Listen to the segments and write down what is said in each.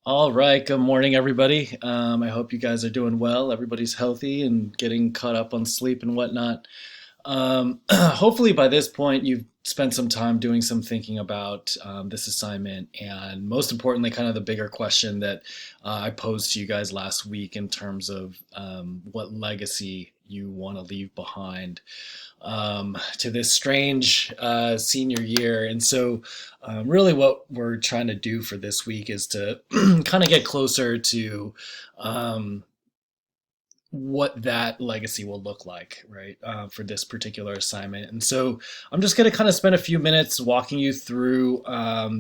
All right, good morning, everybody. I hope you guys are doing well. Everybody's healthy and getting caught up on sleep and whatnot. Hopefully, by this point, you've spent some time doing some thinking about this assignment, and most importantly, kind of the bigger question that I posed to you guys last week in terms of what legacy you want to leave behind to this strange senior year. And so, really, what we're trying to do for this week is to kind of get closer to um, what that legacy will look like, right, for this particular assignment. And so, I'm just going to kind of spend a few minutes walking you through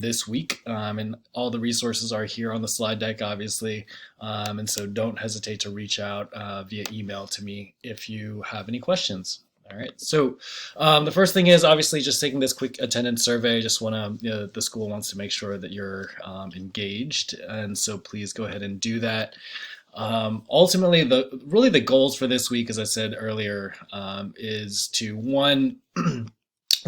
this week. And all the resources are here on the slide deck, obviously. And so, don't hesitate to reach out via email to me if you have any questions. All right. So the first thing is obviously just taking this quick attendance survey. Just want to, the school wants to make sure that you're engaged. And so please go ahead and do that. Ultimately, the goals for this week, as I said earlier, is to one,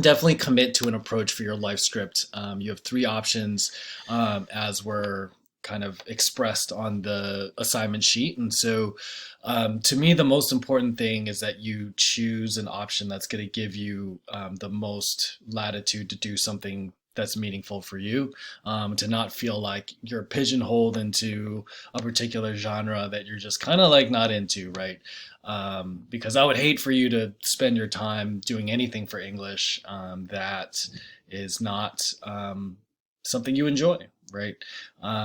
definitely commit to an approach for your life script. You have three options as were kind of expressed on the assignment sheet. And so, to me, the most important thing is that you choose an option that's going to give you the most latitude to do something that's meaningful for you, to not feel like you're pigeonholed into a particular genre that you're just kind of like not into, right? Because I would hate for you to spend your time doing anything for English that is not something you enjoy, right?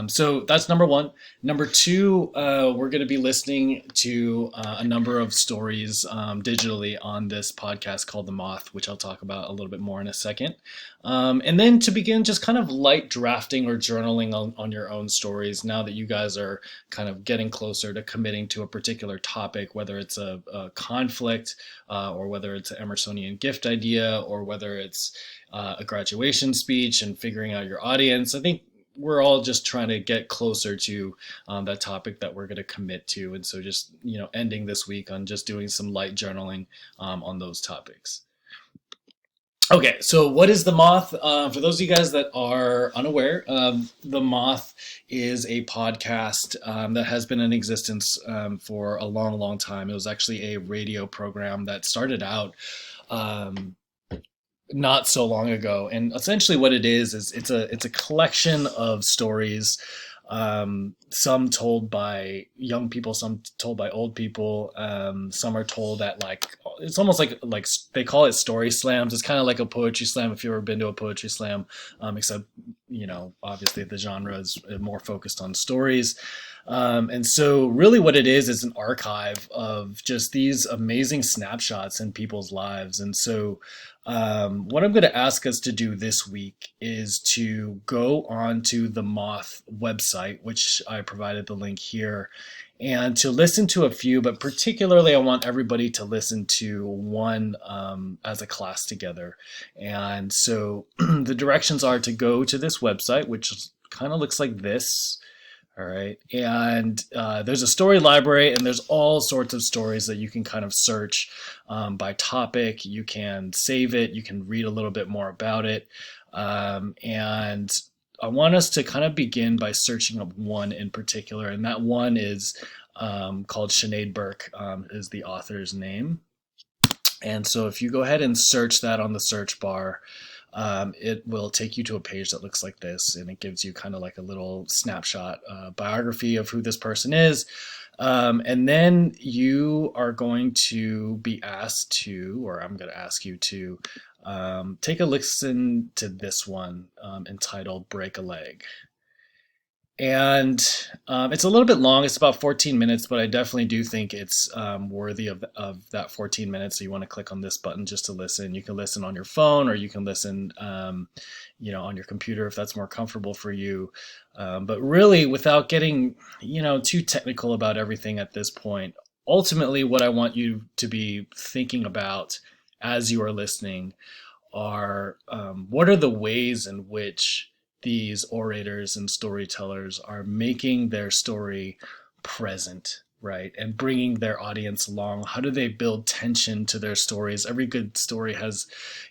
So that's number one. Number two, we're going to be listening to a number of stories digitally on this podcast called The Moth, which I'll talk about a little bit more in a second. And then to begin just kind of light drafting or journaling on your own stories now that you guys are kind of getting closer to committing to a particular topic, whether it's a conflict or whether it's an Emersonian gift idea or whether it's a graduation speech and figuring out your audience. I think we're all just trying to get closer to that topic that we're going to commit to. And so just, ending this week on just doing some light journaling on those topics. Okay, so what is The Moth? For those of you guys that are unaware, The Moth is a podcast that has been in existence for a long, long time. It was actually a radio program that started out um, not so long ago, and essentially what it is it's a collection of stories, some told by young people, some told by old people, some are told at like it's almost like they call it story slams. It's kind of like a poetry slam if you've ever been to a poetry slam, except obviously the genre is more focused on stories. And so, really, what it is an archive of just these amazing snapshots in people's lives. And so, what I'm going to ask us to do this week is to go onto the Moth website, which I provided the link here, and to listen to a few, but particularly I want everybody to listen to one as a class together. And so the directions are to go to this website, which kind of looks like this. All right. And there's a story library, and there's all sorts of stories that you can kind of search by topic. You can save it. You can read a little bit more about it. And I want us to kind of begin by searching up one in particular. And that one is called Sinead Burke, is the author's name. And so if you go ahead and search that on the search bar, it will take you to a page that looks like this, and it gives you kind of like a little snapshot biography of who this person is. And then you are going to be asked to, or I'm going to ask you to, take a listen to this one entitled Break a Leg. And it's a little bit long. It's about 14 minutes, but I definitely do think it's worthy of that 14 minutes. So you want to click on this button just to listen. You can listen on your phone, or you can listen, on your computer if that's more comfortable for you. But really, without getting, too technical about everything at this point, ultimately, what I want you to be thinking about as you are listening are what are the ways in which these orators and storytellers are making their story present, right? And bringing their audience along. How do they build tension to their stories? Every good story has,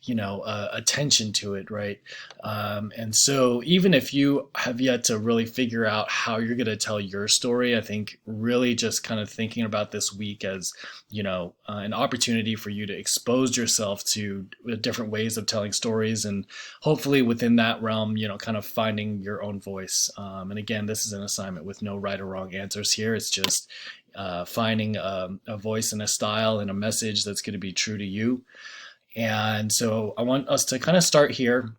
a tension to it, right? And so even if you have yet to really figure out how you're going to tell your story, I think really just kind of thinking about this week as, an opportunity for you to expose yourself to different ways of telling stories, and hopefully within that realm, kind of finding your own voice. And again, this is an assignment with no right or wrong answers here. It's just finding a voice and a style and a message that's going to be true to you. And so I want us to kind of start here.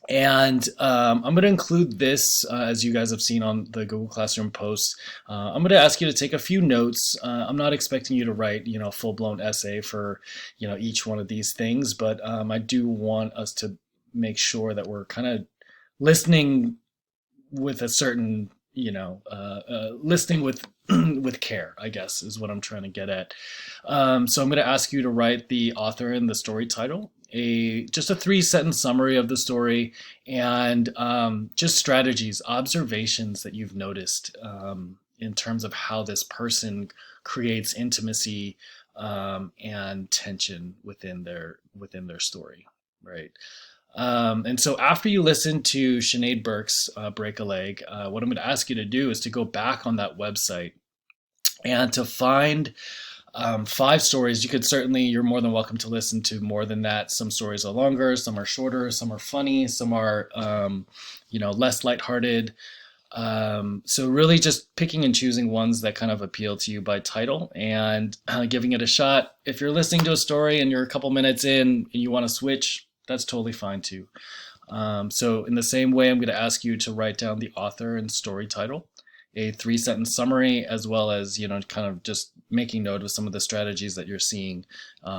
And I'm going to include this, as you guys have seen on the Google Classroom posts. I'm going to ask you to take a few notes. I'm not expecting you to write, a full-blown essay for, each one of these things, but I do want us to make sure that we're kind of listening with a certain, listening with with care, I guess, is what I'm trying to get at. So I'm going to ask you to write the author and the story title, just a 3-sentence summary of the story, and just strategies, observations that you've noticed in terms of how this person creates intimacy and tension within their story, right? And so after you listen to Sinead Burke's Break a Leg, what I'm going to ask you to do is to go back on that website and to find 5 stories. You're more than welcome to listen to more than that. Some stories are longer, some are shorter, some are funny, some are, less lighthearted. So really just picking and choosing ones that kind of appeal to you by title and giving it a shot. If you're listening to a story and you're a couple minutes in and you want to switch, that's totally fine too. So in the same way, I'm going to ask you to write down the author and story title, a 3-sentence summary, as well as, kind of just making note of some of the strategies that you're seeing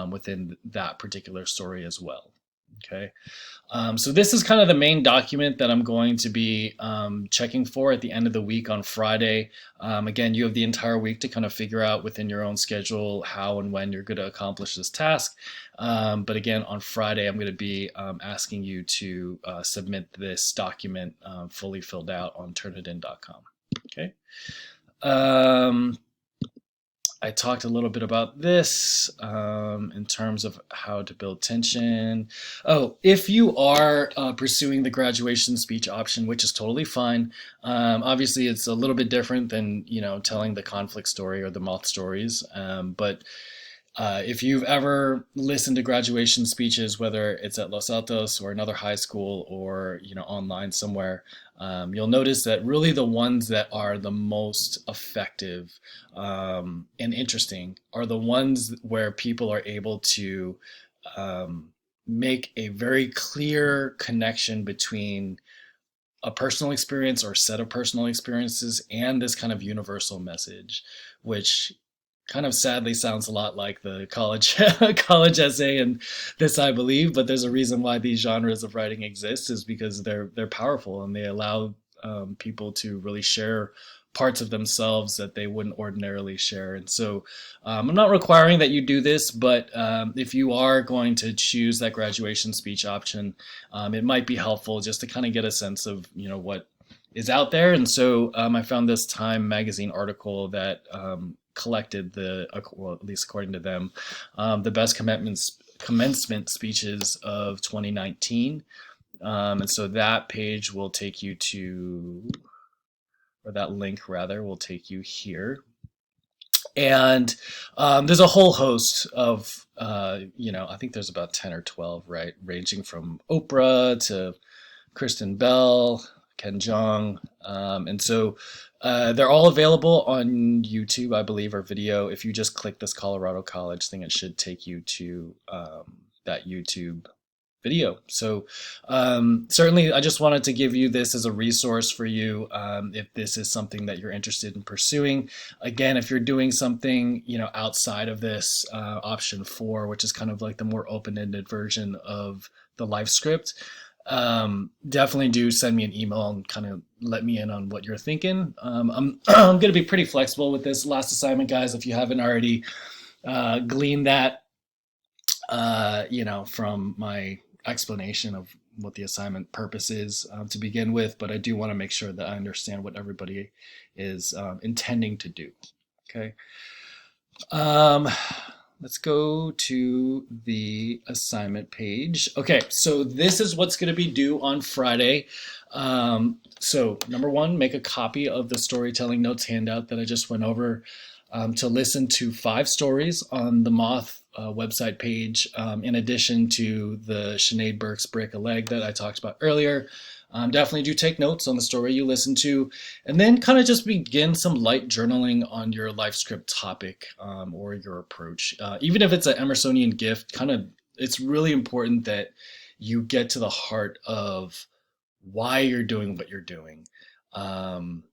within that particular story as well. Okay. So this is kind of the main document that I'm going to be checking for at the end of the week on Friday. Again, you have the entire week to kind of figure out within your own schedule how and when you're going to accomplish this task. But again, on Friday, I'm going to be asking you to submit this document fully filled out on Turnitin.com. Okay. I talked a little bit about this in terms of how to build tension. Oh, if you are pursuing the graduation speech option, which is totally fine, obviously it's a little bit different than, telling the conflict story or the moth stories. But if you've ever listened to graduation speeches, whether it's at Los Altos or another high school or, online somewhere, you'll notice that really the ones that are the most effective and interesting are the ones where people are able to make a very clear connection between a personal experience or set of personal experiences and this kind of universal message, which kind of sadly sounds a lot like the college college essay and this I believe, but there's a reason why these genres of writing exist, is because they're powerful and they allow people to really share parts of themselves that they wouldn't ordinarily share. And so I'm not requiring that you do this, but if you are going to choose that graduation speech option, it might be helpful just to kind of get a sense of what is out there. And so I found this Time magazine article that collected well, at least according to them, the best commencement speeches of 2019. And so that page will take you to, or that link rather, will take you here. And there's a whole host of, I think there's about 10 or 12, right? Ranging from Oprah to Kristen Bell, Ken Jeong. And so they're all available on YouTube, I believe, or video. If you just click this Colorado College thing, it should take you to that YouTube video. So certainly I just wanted to give you this as a resource for you if this is something that you're interested in pursuing. Again, if you're doing something outside of this option 4, which is kind of like the more open-ended version of the life script, definitely do send me an email and kind of let me in on what you're thinking. I'm going to be pretty flexible with this last assignment, guys. If you haven't already gleaned that, from my explanation of what the assignment purpose is to begin with, but I do want to make sure that I understand what everybody is intending to do. Okay. Um, let's go to the assignment page. Okay, so this is what's going to be due on Friday. So, number one, make a copy of the storytelling notes handout that I just went over to listen to 5 stories on the Moth website page, in addition to the Sinead Burke's Break a Leg that I talked about earlier. Definitely do take notes on the story you listen to, and then kind of just begin some light journaling on your life script topic, or your approach. Even if it's an Emersonian gift, it's really important that you get to the heart of why you're doing what you're doing. Um,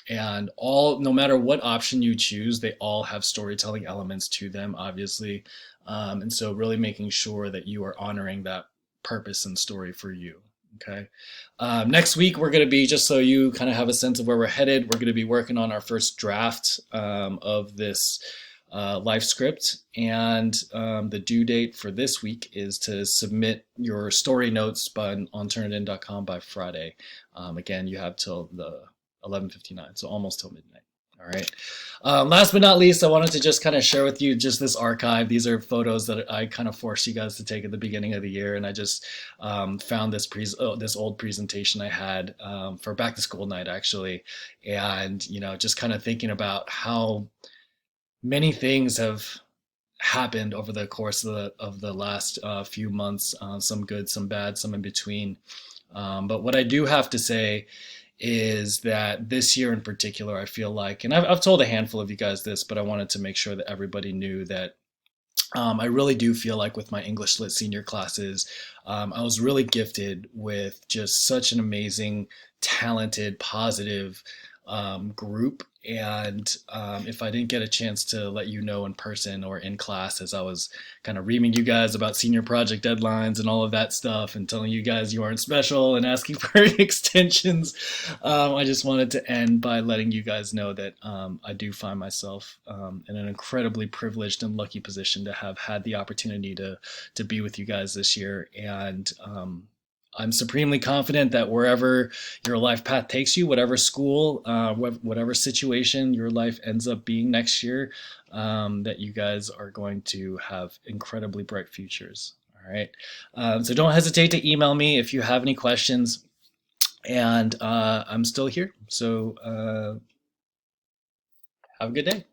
and no matter what option you choose, they all have storytelling elements to them, obviously. And so, really making sure that you are honoring that purpose and story for you. Okay. Next week, we're going to be, just so you kind of have a sense of where we're headed, we're going to be working on our first draft of this life script. And the due date for this week is to submit your story notes on turnitin.com by Friday. Again, you have till the 11:59, so almost till midnight. All right. Last but not least, I wanted to just kind of share with you just this archive. These are photos that I kind of forced you guys to take at the beginning of the year, and I just found this old presentation I had for back to school night, actually, and just kind of thinking about how many things have happened over the course of the last few months. Some good, some bad, some in between. But what I do have to say is that this year in particular, I feel like, and I've told a handful of you guys this, but I wanted to make sure that everybody knew that I really do feel like with my English Lit senior classes, I was really gifted with just such an amazing, talented, positive group. And if I didn't get a chance to let you know in person or in class, as I was kind of reaming you guys about senior project deadlines and all of that stuff, and telling you guys you aren't special and asking for extensions, I just wanted to end by letting you guys know that I do find myself in an incredibly privileged and lucky position to have had the opportunity to be with you guys this year. And I'm supremely confident that wherever your life path takes you, whatever school, whatever situation your life ends up being next year, that you guys are going to have incredibly bright futures. All right. So don't hesitate to email me if you have any questions. And I'm still here. So have a good day.